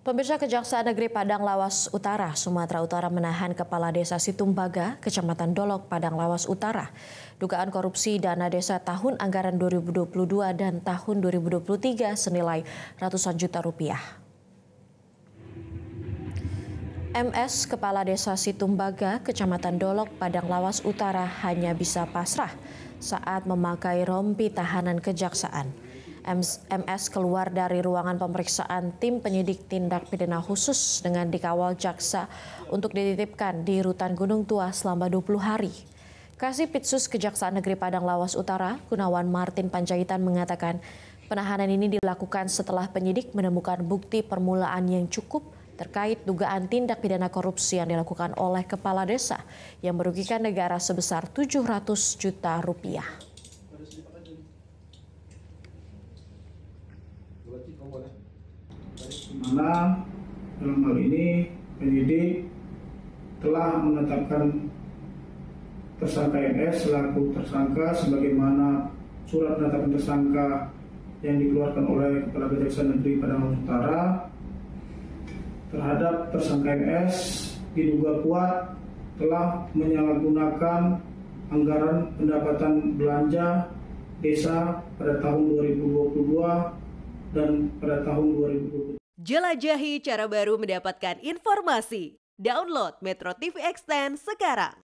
Pemirsa, Kejaksaan Negeri Padang Lawas Utara, Sumatera Utara menahan Kepala Desa Situmbaga, Kecamatan Dolok, Padang Lawas Utara. Dugaan korupsi dana desa tahun anggaran 2022 dan tahun 2023 senilai ratusan juta rupiah. MS, Kepala Desa Situmbaga, Kecamatan Dolok, Padang Lawas Utara hanya bisa pasrah saat memakai rompi tahanan kejaksaan. MS keluar dari ruangan pemeriksaan tim penyidik tindak pidana khusus dengan dikawal jaksa untuk dititipkan di Rutan Gunung Tua selama 20 hari. Kasipitsus Kejaksaan Negeri Padang Lawas Utara, Gunawan Martin Panjaitan mengatakan penahanan ini dilakukan setelah penyidik menemukan bukti permulaan yang cukup terkait dugaan tindak pidana korupsi yang dilakukan oleh kepala desa yang merugikan negara sebesar 700 juta rupiah. Mana dalam hal ini penyidik telah menetapkan tersangka MS selaku tersangka sebagaimana surat penetapan tersangka yang dikeluarkan oleh Kepala Kejaksaan Negeri Padang Lawas Utara terhadap tersangka MS diduga kuat telah menyalahgunakan anggaran pendapatan belanja desa pada tahun 2022 dan pada tahun 2023. Jelajahi cara baru mendapatkan informasi. Download Metro TV Extend sekarang.